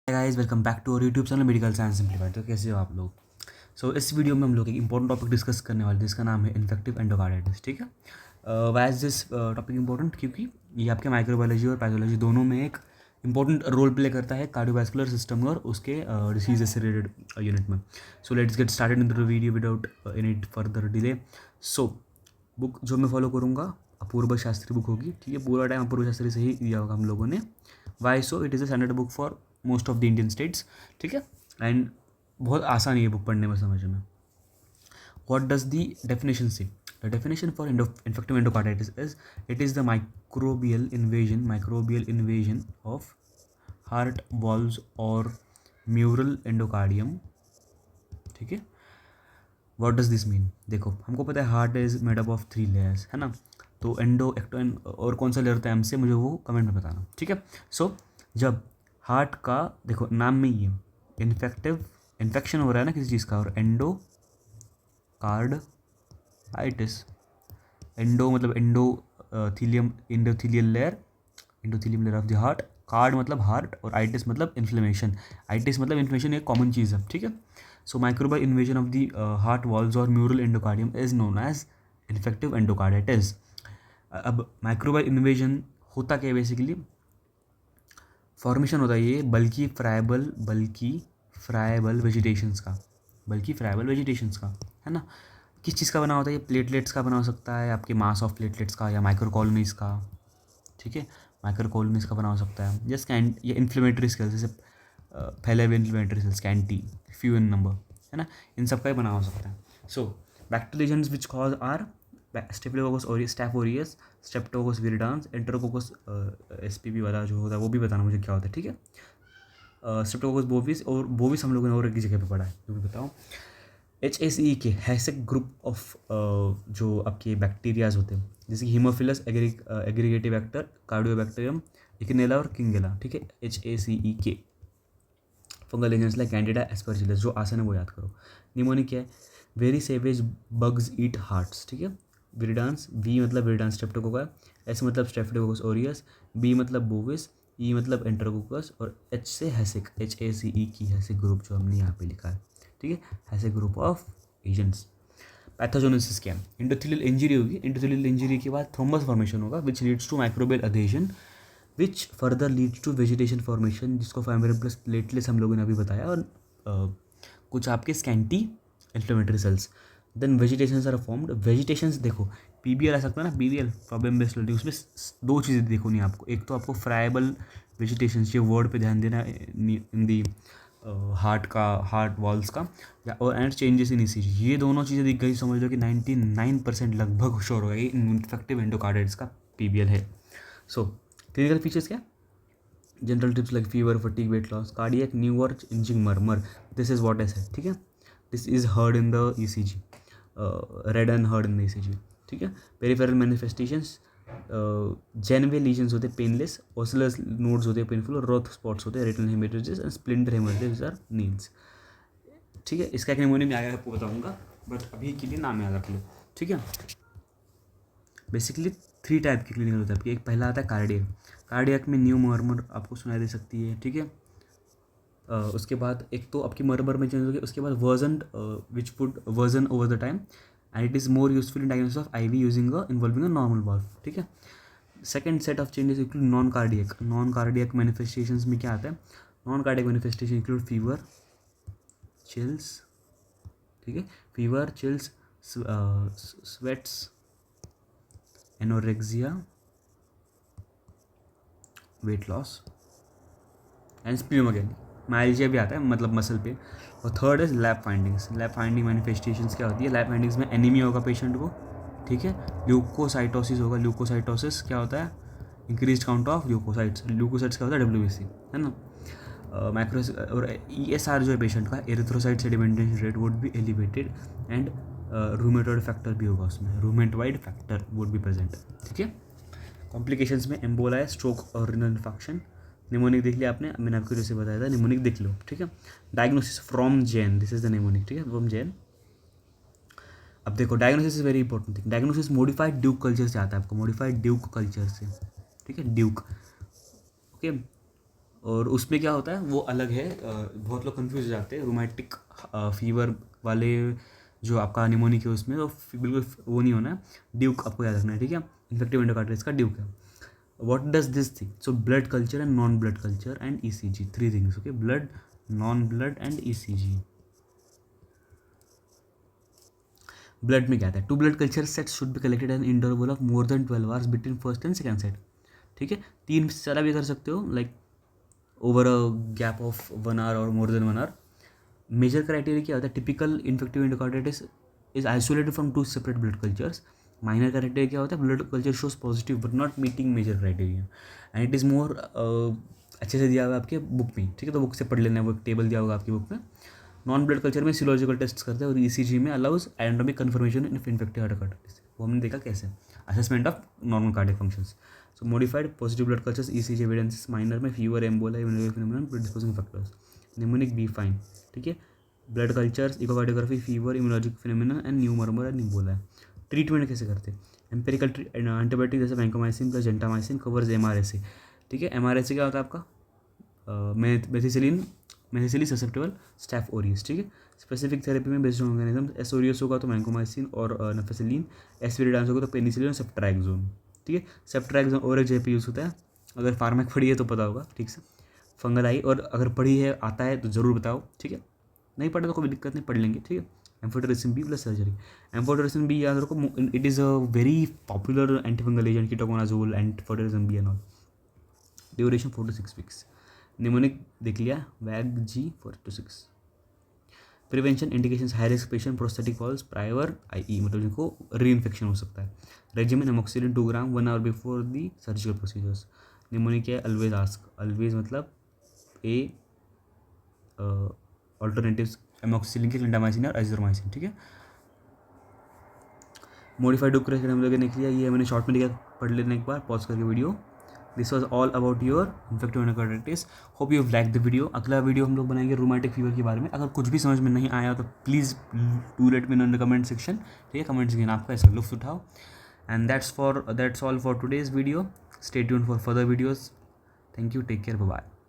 Guys welcome back to our YouTube channel medical science simplified. तो कैसे हो आप लोग? इस वीडियो में हम लोग एक इंपॉर्टेंट टॉपिक डिस्कस करने वाले हैं जिसका नाम है इन्फेक्टिव एंडोकार्डाइटिस। ठीक है, why is this topic important? क्योंकि ये आपके माइक्रोबायोलॉजी और पैथोलॉजी दोनों में एक इंपॉर्टेंट रोल प्ले करता है कार्डियोवैस्कुलर सिस्टम और उसके डिसीज से रिलेटेड यूनिट में। So let's get started in the video without any further delay. So book जो मैं फॉलो करूँगा अपूर्व शास्त्री बुक होगी। ठीक है, पूरा टाइम अपूर्व शास्त्री से ही दिया होगा हम लोगों ने। Why so? It is a standard book for most of the Indian states. ठीक है, एंड बहुत आसान है ये बुक पढ़ने में, समझने में। What does the definition say? The definition for infective endocarditis is it is the microbial invasion of heart valves or mural endocardium. ठीक है, वॉट डज दिस मीन? देखो, हमको पता है heart is made up of 3 layers, है ना। तो endo ecto और कौन सा लेयर होता है हमसे, मुझे वो कमेंट में बताना। ठीक है, जब हार्ट का, देखो नाम में ही है, इन्फेक्शन हो रहा है ना किसी चीज़ का, और एंडोकार्डाइटिस, एंडो मतलब endothelial layer of the heart, card मतलब हार्ट, और आइटिस मतलब इन्फ्लेमेशन। एक कॉमन चीज़ है। ठीक है, so microbial invasion of the heart walls और mural endocardium is known as infective endocarditis. अब माइक्रोबायल इन्वेजन होता क्या है? बेसिकली फॉर्मेशन होता है ये बल्कि फ्राइबल वेजिटेशंस का, है ना। किस चीज़ का बना होता है ये? प्लेटलेट्स का बना हो सकता है, आपके मास ऑफ प्लेटलेट्स का, या माइक्रोकॉलोनीज का। ठीक है, माइक्रोकॉलोनीज का बना हो सकता है, या स्कैन या इन्फ्लेमेटरी सेल्स, जैसे फैले हुए inflammatory cells, scanty, few in number, है ना। इन सब का ही बना हो सकता है। So bacterial which cause are staphylococcus aureus, staph aureus, streptococcus viridans, enterococcus SPB वाला जो होता है वो भी बताना मुझे क्या होता है। ठीक है, स्ट्रेप्टोकोकस बोविस, और बोविस हम लोगों ने और एक जगह पे पढ़ा है, जो भी बताओ। HACE के हैसेक ग्रुप ऑफ जो आपके बैक्टीरियाज होते हैं, जैसे कि हीमोफिलस एग्रीगेटिव एक्टर, कार्डियोबैक्टीरियम, इकिनेला और किंगेला। ठीक है, HACE के fungal agents like Candida Aspergillus, जो आसान है वो याद करो। निमोनिक क्या है? वेरी सेवेज बग्स ईट हार्ट्स। ठीक है, विरिडांस, वी मतलब विरिडांस स्ट्रेप्टोकोका, एस मतलब स्ट्रेप्टोकोकस ओरियस, बी मतलब बोविस, ई मतलब एंटेरोकोकस, और एच से हैसिक, HACE की हैसिक ग्रुप जो हमने यहाँ पे लिखा है। ठीक है, HACEK group of agents. Pathogenesis क्या है? इंडोथेलियल इंजरी होगी, इंडोथेलियल इंजरी के बाद थ्रोम्बस फॉर्मेशन होगा which leads to microbial adhesion which further leads to vegetation formation, जिसको फाइब्रिन प्लस प्लेटलेट्स हम लोगों ने अभी बताया, और कुछ आपके scanty inflammatory cells. Then vegetations are formed. Vegetations देखो, PBL आ सकता है ना, PBL प्रॉब्लम बेस्ड, उसमें दो चीज़ें देखो नहीं आपको। एक तो आपको फ्राइबल वेजिटेशंस, ये वर्ड पे ध्यान देना इन दी हार्ट वॉल्स का, या और एंड चेंजेस इन ECG, ये दोनों चीज़ें दिख गई, समझ लो कि 99% लगभग श्योर हो गया कि इन्फेक्टिव एंडोकार्डाइटिस का PBL है। सो क्लिनिकल फीचर्स क्या? General tips like fever, fatigue, weight loss, cardiac, new और inching murmur, this is what is है। ठीक है, this is heard in the ECG, red and heard in the ECG। ठीक है, peripheral manifestations, जेनवे lesions होते हैं painless, ओसिलस nodes होते हैं पेनफुल, और रोथ स्पॉट्स होते हैं, retinal haemorrhages and splinter haemorrhages are nails. ठीक है, इसका एक निमोनियम में आगे आपको बताऊंगा, बट अभी के लिए नाम याद रख लो। ठीक है, बेसिकली 3 टाइप की क्लिनिकल होता है आपकी। एक पहला आता है कार्डियक में न्यू मर्मर आपको सुनाई दे सकती है। ठीक है, उसके बाद एक तो आपकी मर्मर में चेंज होगी, उसके बाद version which would version over the time, and it is more useful in diagnosis of IV using involving a normal valve. ठीक है, second set of changes include non cardiac manifestations में क्या आता है? Non cardiac manifestation include fever, chills, ठीक है, fever, chills, sweats, anorexia, weight loss and splenomegaly. Myalgia भी आता है, मतलब मसल पेन। और third is lab finding manifestations क्या होती है? लैब फाइंडिंग्स में एनीमिया होगा पेशेंट को। ठीक है, ल्यूकोसाइटोसिस होगा। ल्यूकोसाइटोसिस क्या होता है? इंक्रीज काउंट ऑफ ल्यूकोसाइट्स क्या होता है? WBC, है ना। माइक्रो और ESR जो है पेशेंट का, erythrocyte sedimentation rate would be elevated, and rheumatoid factor भी होगा उसमें, rheumatoid factor would be present. ठीक है, कॉम्प्लिकेशंस में एम्बोला है, स्ट्रोक और रिनल इन्फेक्शन। निमोनिक देख लिया आपने, मैंने आपको जैसे बताया था, निमोनिक देख लो। ठीक है, diagnosis from Jain, this is the mnemonic. ठीक है, फ्रॉम जैन। अब देखो, diagnosis is very important thing. Diagnosis modified Duke culture से आता है आपको, मॉडिफाइड ड्यूक कल्चर से। ठीक है, ड्यूक, ओके। और उसमें क्या होता है वो अलग है। बहुत लोग कंफ्यूज हो जाते हैं रूमेटिक फीवर वाले जो आपका निमोनिक है उसमें, तो बिल्कुल वो नहीं होना है। ड्यूक आपको याद रखना है, ठीक है। इन्फेक्टिव एंडोकार्डिटिस का ड्यूक है। What does this thing? So blood culture and non blood culture and ECG, 3 things, okay. Blood, non blood and ECG. Blood में क्या आता है? 2 blood culture sets should be collected an interval of more than 12 hours between first and second set, ठीक है। 3 से ज़्यादा भी कर सकते हो, like over a gap of 1 our और more than 1 hour. Major criteria क्या होता है? Typical infective endocarditis is isolated from 2 separate blood cultures. Minor criteria क्या होता है? Blood culture shows positive but not meeting major criteria, and it is more अच्छे से दिया हुआ है आपके बुक में, ठीक है। तो बुक से पढ़ लेना है, वो एक टेबल दिया होगा आपकी बुक में। नॉन ब्लड कल्चर में सीरोलॉजिकल टेस्ट करते हैं और ईसीजी में allows anatomic confirmation in infective endocarditis. वो हमने देखा कैसे, assessment of normal cardiac functions. So modified positive blood cultures ECG evidence minor में fever, emboli, immunological phenomenon, predisposing factors. Mnemonic be fine, ठीक है। Blood cultures, echocardiography, fever, immunologic phenomenon and new murmur and emboli. Treatment कैसे करते हैं? Empirical antibiotic जैसे vancomycin plus gentamicin covers MRSA, ठीक है। MRSA क्या होता है आपका? मेथिसिलिन ससेप्टेबल स्टैफ ओरियस, ठीक है। स्पेसिफिक थेरेपी में बेस्ड ऑर्गेनिज्म, एस ओरियस होगा तो वैंकोमाइसिन और नेफेसिलिन, एस विरिडांस होगा तो पेनिसिलिन और सेप्ट्राक्सोन, ठीक है। सेप्ट्राक्सोन और एक जगह पे यूज़ होता है, अगर फार्मेक पढ़ी है तो पता होगा ठीक से। फंगल आई, और अगर पढ़ी है आता है तो ज़रूर बताओ, ठीक है। नहीं पढ़े तो कोई दिक्कत नहीं, पढ़ लेंगे, ठीक है। Amphotericin B plus surgery. Amphotericin B याद रखो, it is a very popular antifungal agent, ketoconazole, amphotericin B and all. Duration 4 to 6 weeks। Mnemonic देख लिया, वैग जी 4 to 6। Prevention indications, high risk patient, prosthetic valves, prior I, मतलब जिनको reinfection हो सकता है। Regiment amoxicillin 2 gram 1 hour before the surgical procedures. Mnemonic है, ऑलवेज आस्क, ऑलवेज मतलब ए ऑल्टरनेटिव्स एमोक्सिलिन के क्लिंडामाइसिन और एजिथ्रोमाइसिन, ठीक है। मॉडिफाइड डोक्रेशन हम लोगों ने किया, ये मैंने शॉर्ट में लिखा, पढ़ लेना एक बार पॉज करके video. This was all about your infective endocarditis. Hope you like the video. अगला वीडियो हम लोग बनाएंगे रूमेटिक फीवर के बारे में। अगर कुछ भी समझ में नहीं आया तो please do let me know in the comment section, ठीक है। कमेंट सेक्शन आपका इसका लुत्फ उठाओ। And that's all for today's video. Stay tuned for further videos. Thank you, take care, bye bye.